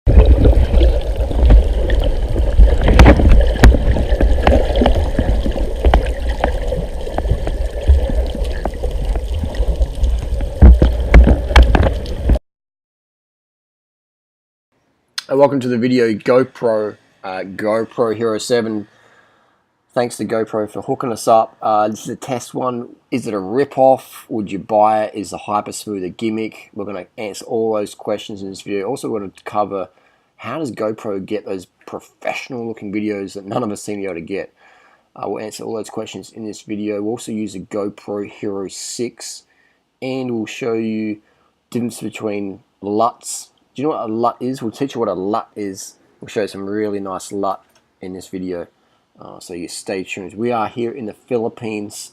Welcome to the video. GoPro Hero 7. Thanks to GoPro for hooking us up. This is a test one. Is it a rip-off? Would you buy it? Is the Hyper Smooth a gimmick? We're going to answer all those questions in this video. Also, we're going to cover how does GoPro get those professional-looking videos that none of us seem to be able to get. We'll answer all those questions in this video. We'll also use a GoPro HERO6, and we'll show you the difference between LUTs. Do you know what a LUT is? We'll teach you what a LUT is. We'll show you some really nice LUT in this video. So you stay tuned. We are here in the Philippines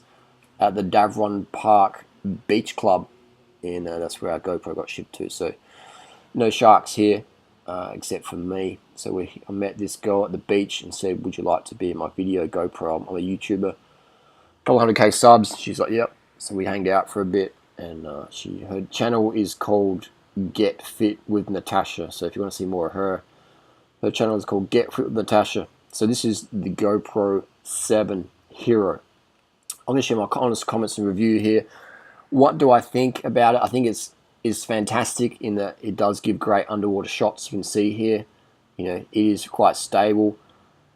at the Davron Park Beach Club. And that's where our GoPro got shipped to. So no sharks here except for me. So I met this girl at the beach and said, would you like to be in my video, GoPro? I'm a YouTuber. Couple 100K subs. She's like, yep. So we hanged out for a bit. And her channel is called Get Fit with Natasha. So if you want to see more of her channel is called Get Fit with Natasha. So this is the GoPro 7 Hero. I'm going to share my honest comments and review here. What do I think about it? I think it's fantastic in that it does give great underwater shots. You can see here, you know, it is quite stable.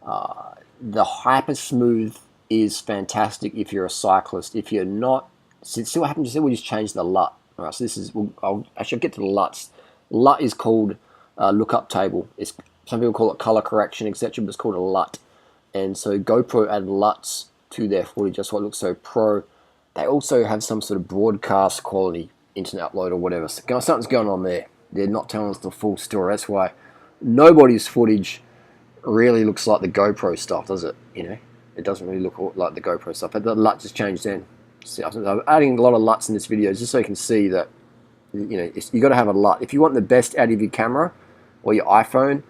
The Hyper Smooth is fantastic if you're a cyclist. If you're not, see what happens. We just changed the LUT. All right, so this is, I'll get to the LUTs. LUT is called lookup table. Some people call it color correction, etc., but it's called a LUT. And so GoPro added LUTs to their footage. That's why it looks so pro. They also have some sort of broadcast quality internet upload or whatever. So something's going on there. They're not telling us the full story. That's why nobody's footage really looks like the GoPro stuff, does it? You know, it doesn't really look like the GoPro stuff. But the LUT just changed then. See, I'm adding a lot of LUTs in this video just so you can see that, you know, you got to have a LUT. If you want the best out of your camera or your iPhone,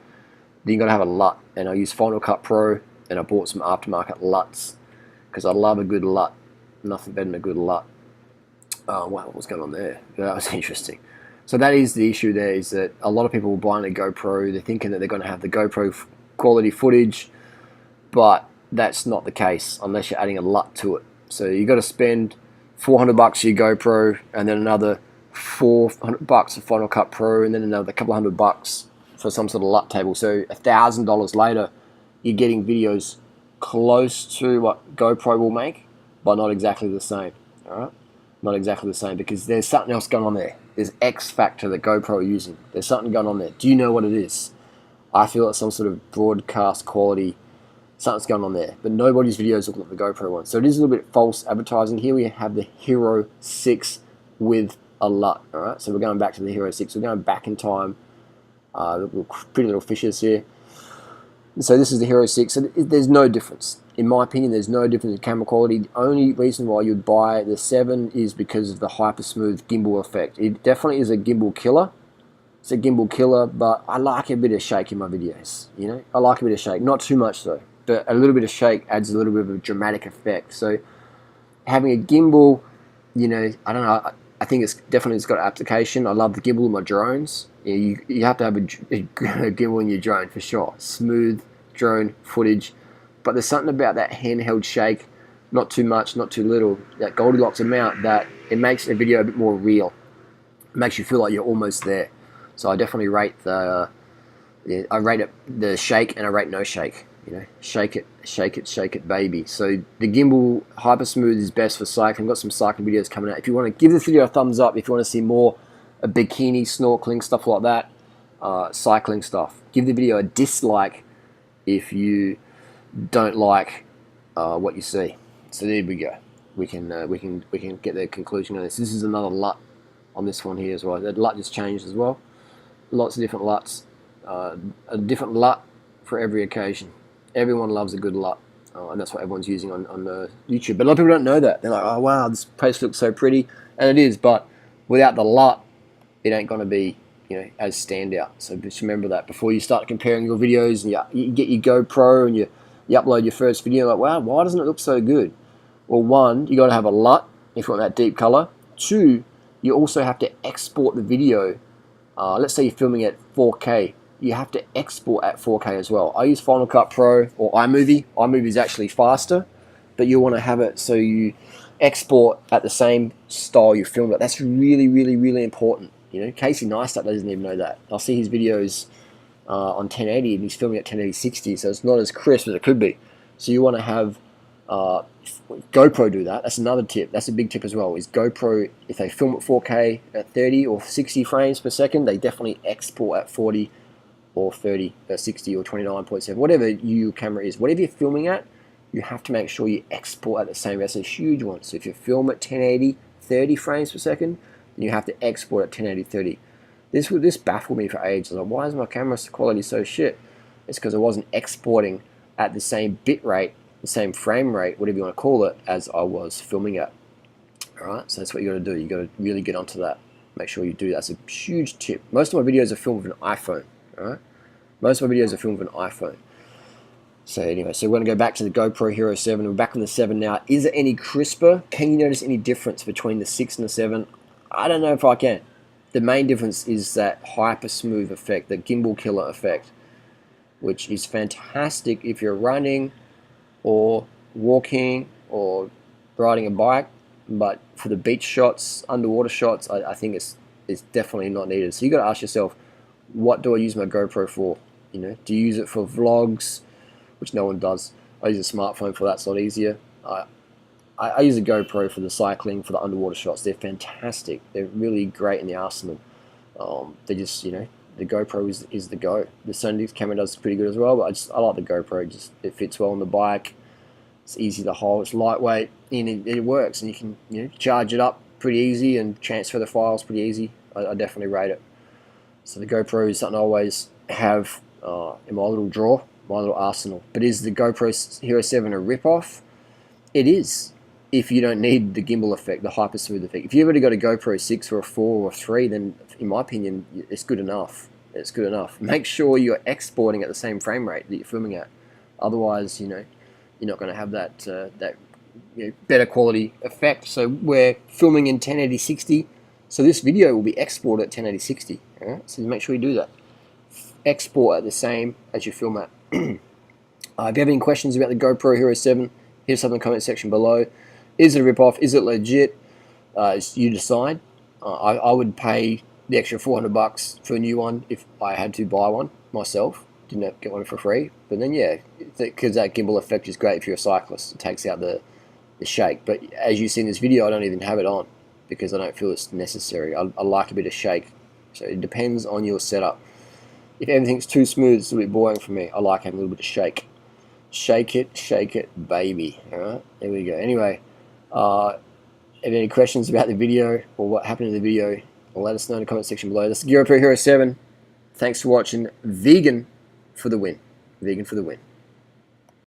then you got to have a LUT. And I use Final Cut Pro, and I bought some aftermarket LUTs because I love a good LUT. Nothing better than a good LUT. Wow, what's going on there? That was interesting. So that is the issue there, is that a lot of people buying a GoPro, they're thinking that they're going to have the GoPro quality footage, but that's not the case unless you're adding a LUT to it. So you got to spend $400 for your GoPro, and then another $400 for Final Cut Pro, and then another couple $100 for some sort of LUT table. So $1,000 later, you're getting videos close to what GoPro will make, but not exactly the same. All right, not exactly the same, because there's something else going on there. There's X factor that GoPro are using. There's something going on there. Do you know what it is? I feel it's some sort of broadcast quality. Something's going on there, but nobody's videos look like the GoPro one. So it is a little bit false advertising. Here we have the Hero 6 with a LUT. All right, so we're going back to the Hero 6. We're going back in time. Pretty little fishes here. So this is the Hero 6. So there's no difference. In my opinion, there's no difference in camera quality. The only reason why you'd buy the 7 is because of the Hyper Smooth gimbal effect. It definitely is a gimbal killer. It's a gimbal killer, but I like a bit of shake in my videos. You know, I like a bit of shake. Not too much though. But a little bit of shake adds a little bit of a dramatic effect. So having a gimbal, you know, I don't know, I think it's got application. I love the gimbal in my drones. You have to have a gimbal in your drone for sure. Smooth drone footage. But there's something about that handheld shake, not too much, not too little, that Goldilocks amount, that it makes a video a bit more real. It makes you feel like you're almost there. So I definitely rate the shake, and I rate no shake. You know, shake it, shake it, shake it, baby. So the gimbal Hyper Smooth is best for cycling. I've got some cycling videos coming out. If you want to give this video a thumbs up, if you want to see more bikini, snorkeling, stuff like that, cycling stuff, give the video a dislike if you don't like what you see. So there we go. We can get the conclusion on this. This is another LUT on this one here as well. The LUT just changed as well. Lots of different LUTs. A different LUT for every occasion. Everyone loves a good LUT, and that's what everyone's using on YouTube. But a lot of people don't know that. They're like, oh wow, this place looks so pretty, and it is. But without the LUT, it ain't going to be, you know, as standout. So just remember that before you start comparing your videos, and you get your GoPro and you upload your first video. Like, wow, why doesn't it look so good? Well, one, you got to have a LUT if you want that deep color. Two, you also have to export the video. Let's say you're filming at 4K. you have to export at 4K as well. I use Final Cut Pro or iMovie. iMovie is actually faster, but you want to have it so you export at the same style you filmed it. That's really, really, really important. You know, Casey Neistat doesn't even know that. I'll see his videos on 1080 and he's filming at 1080 60, so it's not as crisp as it could be. So you want to have GoPro do that. That's another tip. That's a big tip as well. Is GoPro, if they film at 4K at 30 or 60 frames per second, they definitely export at 40 or 30 or 60 or 29.7, whatever your camera is. Whatever you're filming at, you have to make sure you export at the same. That's a huge one. So if you film at 1080 30 frames per second, then you have to export at 1080 30. This baffled me for ages. Like, why is my camera quality so shit? It's because I wasn't exporting at the same bit rate, the same frame rate, whatever you want to call it, as I was filming at. Alright, so that's what you got to do. You got to really get onto that. Make sure you do that. That's a huge tip. Most of my videos are filmed with an iPhone. Alright, most of my videos are filmed with an iPhone. So anyway, so we're going to go back to the GoPro Hero 7. We're back on the 7 now. Is it any crisper? Can you notice any difference between the 6 and the 7? I don't know if I can. The main difference is that hyper smooth effect, the gimbal killer effect, which is fantastic if you're running or walking or riding a bike. But for the beach shots, underwater shots, I think it's definitely not needed. So you got to ask yourself, what do I use my GoPro for? You know, do you use it for vlogs, which no one does? I use a smartphone for that, it's a lot easier. I use a GoPro for the cycling, for the underwater shots. They're fantastic. They're really great in the arsenal. They just, you know, the GoPro is the go. The Sony camera does pretty good as well, but I like the GoPro. Just it fits well on the bike. It's easy to hold. It's lightweight, and it works. And you can, you know, charge it up pretty easy and transfer the files pretty easy. I definitely rate it. So the GoPro is something I always have in my little drawer, my little arsenal. But is the GoPro Hero 7 a rip-off? It is. If you don't need the gimbal effect, the hyper smooth effect. If you've already got a GoPro 6 or a 4 or a 3, then in my opinion, it's good enough. It's good enough. Make sure you're exporting at the same frame rate that you're filming at. Otherwise, you know, you're not going to have that you know, better quality effect. So we're filming in 1080 60. So this video will be exported at 1080 60. All right? So make sure you do that. Export at the same as you film at. If you have any questions about the GoPro Hero 7, hit us up in the comment section below. Is it a rip-off? Is it legit? You decide. I would pay the extra $400 for a new one if I had to buy one myself. Didn't have to get one for free. But then, yeah, because that gimbal effect is great if you're a cyclist. It takes out the shake. But as you see in this video, I don't even have it on because I don't feel it's necessary. I like a bit of shake. So it depends on your setup. If everything's too smooth, it's a bit boring for me. I like having a little bit of shake. Shake it, baby. Alright, there we go. Anyway, if you have any questions about the video or what happened in the video, let us know in the comment section below. This is GoPro Hero 7. Thanks for watching. Vegan for the win. Vegan for the win.